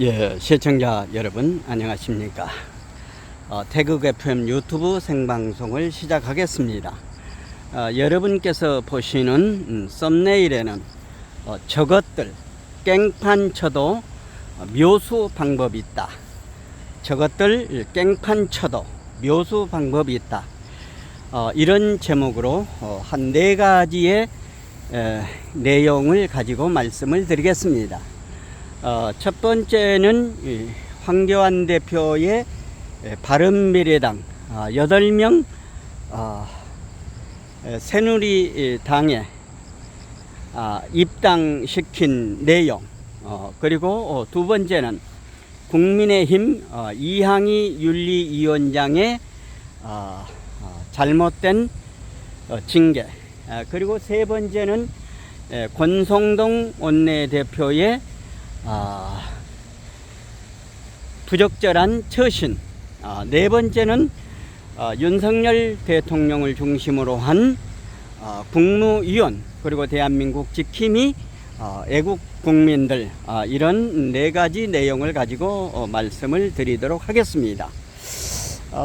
예, 시청자 여러분 안녕하십니까. 태극 FM 유튜브 생방송을 시작하겠습니다. 여러분께서 보시는 썸네일에는 저것들 깽판 쳐도 묘수 방법이 있다. 저것들 깽판 쳐도 묘수 방법이 있다. 이런 제목으로 한 4가지의 내용을 가지고 말씀을 드리겠습니다. 첫 번째는 황교안 대표의 바른미래당 8명 새누리당에 입당시킨 내용, 그리고 두 번째는 국민의힘 이항희 윤리위원장의 잘못된 징계, 그리고 세 번째는 권성동 원내대표의 부적절한 처신, 네 번째는 윤석열 대통령을 중심으로 한 국무위원, 그리고 대한민국 지킴이 애국 국민들, 이런 4가지 내용을 가지고 말씀을 드리도록 하겠습니다.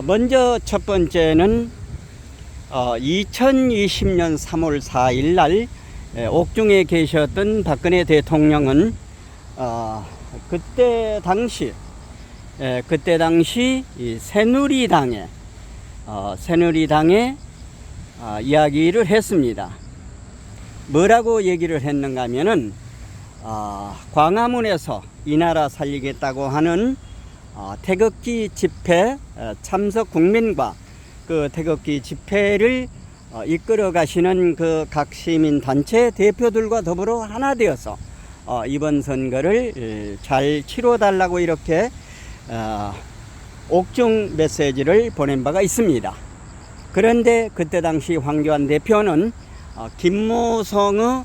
먼저 첫 번째는 2020년 3월 4일 날 옥중에 계셨던 박근혜 대통령은 그때 당시 이 새누리당에 이야기를 했습니다. 뭐라고 얘기를 했는가 하면은 광화문에서 이 나라 살리겠다고 하는 태극기 집회 참석 국민과 그 태극기 집회를 이끌어 가시는 그 각 시민 단체 대표들과 더불어 하나 되어서 이번 선거를 잘 치러달라고 이렇게 옥중 메시지를 보낸 바가 있습니다. 그런데 그때 당시 황교안 대표는 김무성의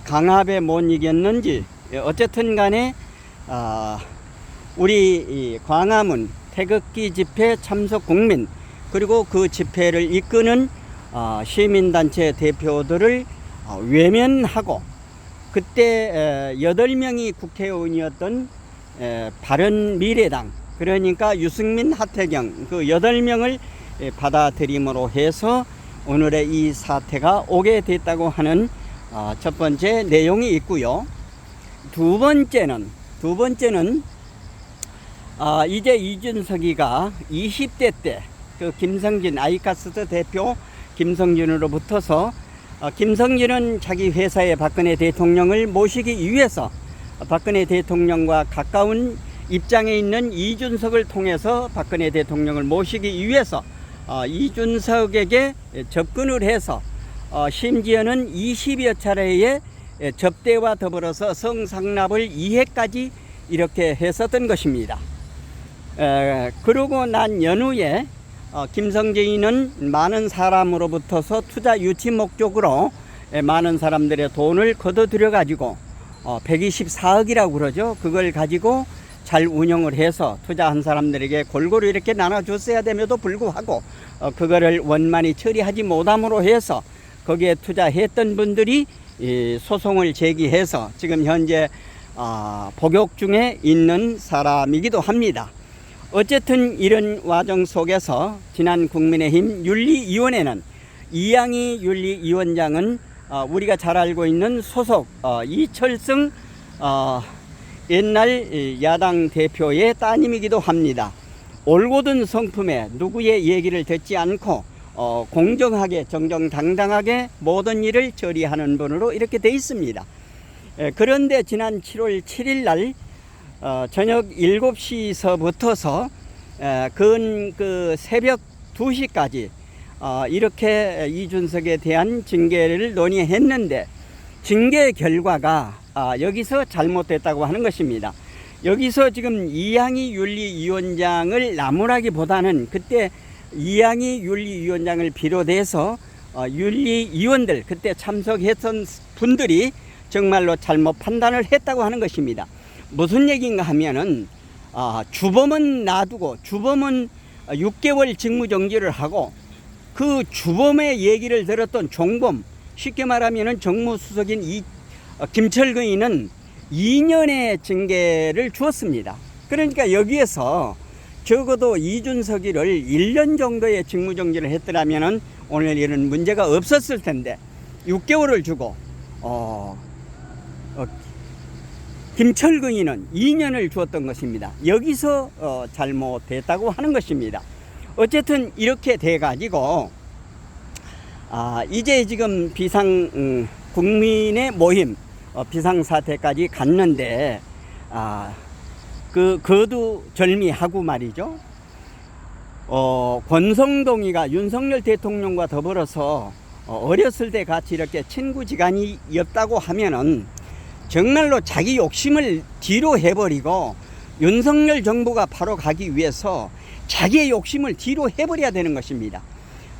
강압에 못 이겼는지 어쨌든 간에 우리 광화문 태극기 집회 참석 국민, 그리고 그 집회를 이끄는 시민단체 대표들을 외면하고, 그때 8명이 국회의원이었던 바른미래당, 그러니까 유승민, 하태경 그 8명을 받아들임으로 해서 오늘의 이 사태가 오게 됐다고 하는 첫 번째 내용이 있고요. 두 번째는 이제 이준석이가 20대 때 그 김성진 아이카스 대표 김성진으로 붙어서 김성진은 자기 회사의 박근혜 대통령을 모시기 위해서 박근혜 대통령과 가까운 입장에 있는 이준석을 통해서 박근혜 대통령을 모시기 위해서 이준석에게 접근을 해서 심지어는 20여 차례의 접대와 더불어서 성상납을 2회까지 이렇게 했었던 것입니다. 그러고 난 연후에 김성진은 많은 사람으로부터서 투자 유치 목적으로 많은 사람들의 돈을 거둬들여 가지고 124억이라고 그러죠. 그걸 가지고 잘 운영을 해서 투자한 사람들에게 골고루 이렇게 나눠줬어야 됨에도 불구하고 그거를 원만히 처리하지 못함으로 해서 거기에 투자했던 분들이 소송을 제기해서 지금 현재 복역 중에 있는 사람이기도 합니다. 어쨌든 이런 과정 속에서 지난 국민의힘 윤리위원회는 이항희 윤리위원장은 우리가 잘 알고 있는 소속 이철승 옛날 야당 대표의 따님이기도 합니다. 올곧은 성품에 누구의 얘기를 듣지 않고 공정하게 정정당당하게 모든 일을 처리하는 분으로 이렇게 돼 있습니다. 그런데 지난 7월 7일 날 저녁 7시서부터서 그 새벽 2시까지 이렇게 이준석에 대한 징계를 논의했는데 징계 결과가 여기서 잘못됐다고 하는 것입니다. 여기서 지금 이항희 윤리위원장을 나무라기보다는 그때 이항희 윤리위원장을 비롯해서 윤리위원들 그때 참석했던 분들이 정말로 잘못 판단을 했다고 하는 것입니다. 무슨 얘기인가 하면은 주범은 놔두고 주범은 6개월 직무정지를 하고 그 주범의 얘기를 들었던 종범, 쉽게 말하면은 정무수석인 김철근이는 2년의 징계를 주었습니다. 그러니까 여기에서 적어도 이준석이를 1년 정도의 직무정지를 했더라면 오늘 이런 문제가 없었을 텐데 6개월을 주고 김철근이는 2년을 주었던 것입니다. 여기서 잘못됐다고 하는 것입니다. 어쨌든 이렇게 돼 가지고 이제 지금 국민의 모임 비상사태까지 갔는데 거두절미하고 말이죠. 권성동이가 윤석열 대통령과 더불어서 어렸을 때 같이 이렇게 친구지간이었다고 하면은 정말로 자기 욕심을 뒤로 해버리고 윤석열 정부가 바로 가기 위해서 자기의 욕심을 뒤로 해버려야 되는 것입니다.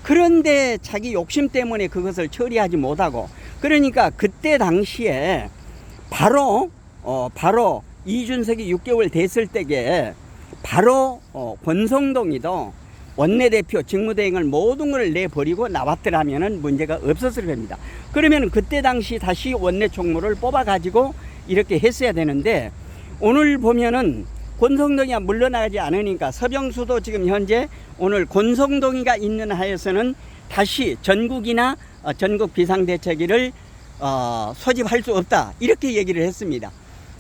그런데 자기 욕심 때문에 그것을 처리하지 못하고, 그러니까 그때 당시에 바로 이준석이 6개월 됐을 때에 바로 권성동이도 원내대표 직무대행을 모든 걸 내버리고 나왔더라면 문제가 없었을 겁니다. 그러면 그때 당시 다시 원내총무를 뽑아가지고 이렇게 했어야 되는데, 오늘 보면은 권성동이가 물러나지 않으니까 서병수도 지금 현재 오늘 권성동이가 있는 하에서는 다시 전국이나 전국 비상대책위를 소집할 수 없다, 이렇게 얘기를 했습니다.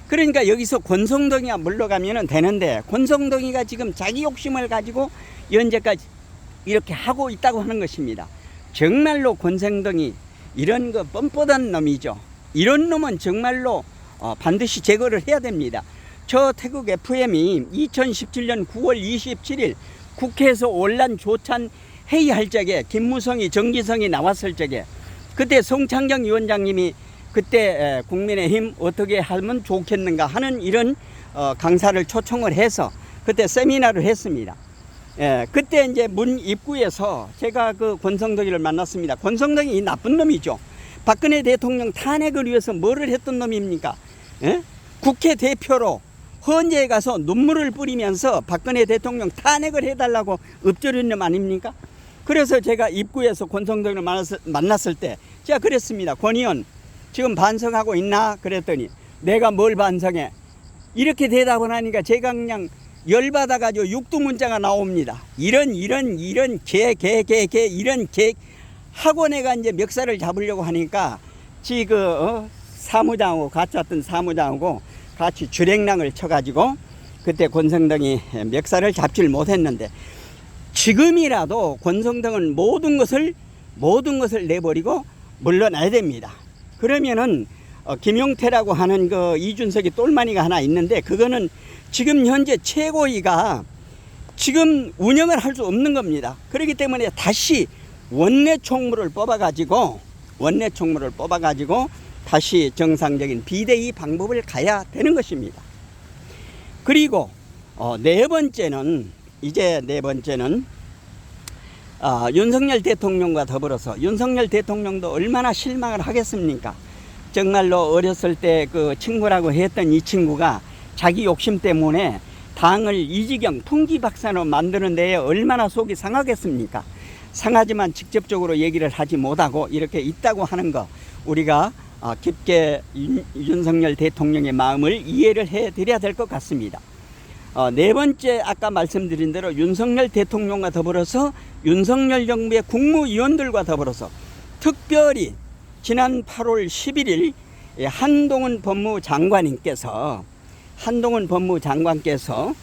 그러니까 여기서 권성동이가 물러가면 되는데, 권성동이가 지금 자기 욕심을 가지고 현재까지 이렇게 하고 있다고 하는 것입니다. 정말로 권성동이 이런 거 뻔뻔한 놈이죠. 이런 놈은 정말로 반드시 제거를 해야 됩니다. 저 태국 FM이 2017년 9월 27일 국회에서 온란 조찬 회의할 적에 김무성이 정기성이 나왔을 적에 그때 송창정 위원장님이 그때 국민의힘 어떻게 하면 좋겠는가 하는 이런 강사를 초청을 해서 그때 세미나를 했습니다. 그때 이제 문 입구에서 제가 그 권성동이를 만났습니다. 권성동이 이 나쁜 놈이죠. 박근혜 대통령 탄핵을 위해서 뭐를 했던 놈입니까? 국회 대표로 헌재에 가서 눈물을 뿌리면서 박근혜 대통령 탄핵을 해달라고 읊조린 놈 아닙니까? 그래서 제가 입구에서 권성동을 만났을 때 제가 그랬습니다. 권 의원 지금 반성하고 있나? 그랬더니 내가 뭘 반성해? 이렇게 대답을 하니까 제가 그냥 열받아가지고 육두문자가 나옵니다. 이런 개 이런 개 하고 내가 이제 멱살을 잡으려고 하니까 지금 사무장하고 같이 왔던 사무장하고 같이 주랭랑을 쳐가지고 그때 권성동이 멱살을 잡지를 못했는데, 지금이라도 권성동은 모든 것을 내버리고 물러나야 됩니다. 그러면은 김용태라고 하는 그 이준석이 똘마니가 하나 있는데, 그거는 지금 현재 최고위가 지금 운영을 할 수 없는 겁니다. 그렇기 때문에 다시 원내총무를 뽑아가지고 다시 정상적인 비대위 방법을 가야 되는 것입니다. 그리고 네 번째는 윤석열 대통령과 더불어서 윤석열 대통령도 얼마나 실망을 하겠습니까? 정말로 어렸을 때 그 친구라고 했던 이 친구가 자기 욕심 때문에 당을 이지경 풍기박산으로 만드는 데에 얼마나 속이 상하겠습니까? 상하지만 직접적으로 얘기를 하지 못하고 이렇게 있다고 하는 거, 우리가 깊게 윤석열 대통령의 마음을 이해를 해드려야 될 것 같습니다. 네 번째, 아까 말씀드린 대로 윤석열 대통령과 더불어서 윤석열 정부의 국무위원들과 더불어서 특별히 지난 8월 11일 한동훈 법무장관께서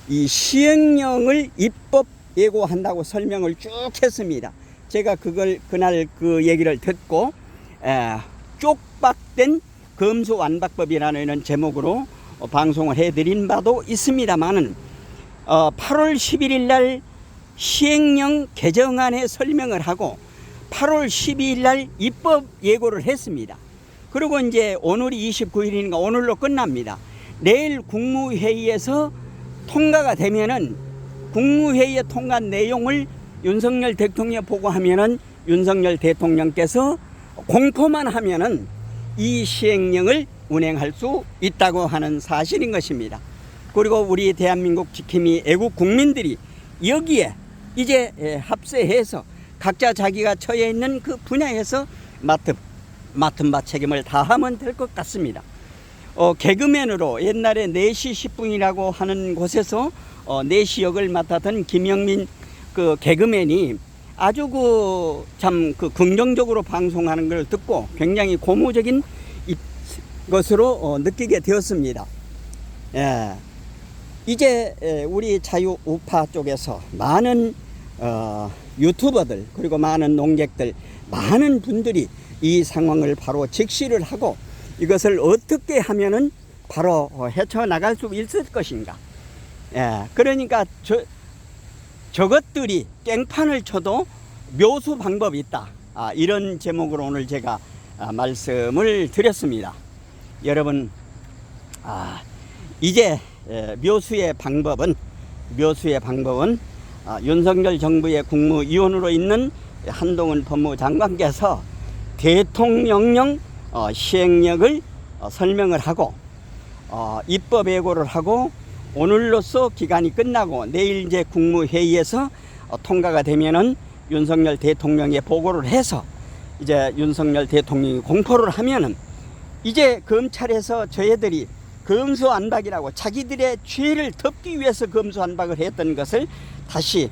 이 시행령을 입법 예고한다고 설명을 쭉 했습니다. 제가 그날 그 얘기를 듣고 쪽박된 검수완박법이라는 이런 제목으로 방송을 해드린 바도 있습니다만은 8월 11일 날 시행령 개정안에 설명을 하고 8월 12일 날 입법 예고를 했습니다. 그리고 이제 오늘이 29일이니까 오늘로 끝납니다. 내일 국무회의에서 통과가 되면은 국무회의에 통과한 내용을 윤석열 대통령에 보고하면은 윤석열 대통령께서 공포만 하면은 이 시행령을 운행할 수 있다고 하는 사실인 것입니다. 그리고 우리 대한민국 지킴이 애국 국민들이 여기에 이제 합세해서 각자 자기가 처해 있는 그 분야에서 맡은 바 책임을 다하면 될 것 같습니다. 개그맨으로 옛날에 4시 10분이라고 하는 곳에서 4시 역을 맡았던 김영민 그 개그맨이 아주 참 긍정적으로 방송하는 걸 듣고 굉장히 고무적인 것으로 느끼게 되었습니다. 예. 이제 우리 자유우파 쪽에서 많은 유튜버들 그리고 많은 농객들 많은 분들이 이 상황을 바로 직시를 하고 이것을 어떻게 하면은 바로 헤쳐나갈 수 있을 것인가. 예, 그러니까 저것들이 깽판을 쳐도 묘수 방법이 있다. 이런 제목으로 오늘 제가 말씀을 드렸습니다. 여러분, 이제 묘수의 방법은 윤석열 정부의 국무위원으로 있는 한동훈 법무장관께서 대통령령 시행령을 설명을 하고 입법 예고를 하고 오늘로써 기간이 끝나고 내일 이제 국무회의에서 통과가 되면은 윤석열 대통령에 보고를 해서 이제 윤석열 대통령이 공포를 하면은 이제 검찰에서 저희들이 검수안박이라고 자기들의 죄를 덮기 위해서 검수안박을 했던 것을 다시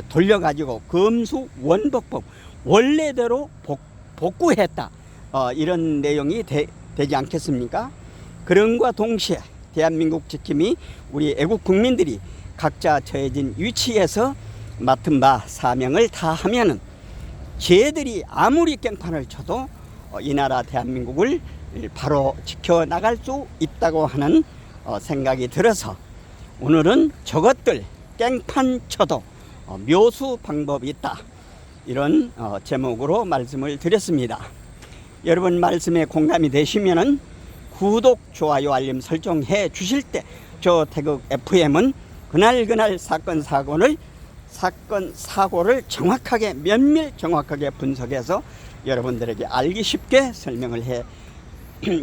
돌려가지고 검수원복법 원래대로 복구했다. 이런 내용이 되지 않겠습니까? 그런과 동시에 대한민국 지킴이 우리 애국 국민들이 각자 처해진 위치에서 맡은 바 사명을 다하면은 쟤들이 아무리 깽판을 쳐도 이 나라 대한민국을 바로 지켜나갈 수 있다고 하는 생각이 들어서 오늘은 저것들 깽판 쳐도 묘수 방법이 있다. 이런 제목으로 말씀을 드렸습니다. 여러분 말씀에 공감이 되시면은 구독, 좋아요, 알림 설정해 주실 때 저 태극 FM은 그날 사건 사고를 정확하게 면밀 정확하게 분석해서 여러분들에게 알기 쉽게 설명을 해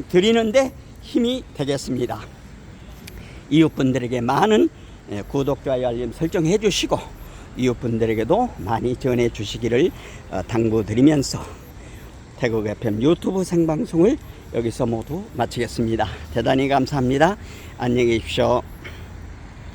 드리는데 힘이 되겠습니다. 이웃분들에게 많은 구독, 좋아요, 알림 설정해 주시고 이웃분들에게도 많이 전해 주시기를 당부드리면서 태국 FM 유튜브 생방송을 여기서 모두 마치겠습니다. 대단히 감사합니다. 안녕히 계십시오.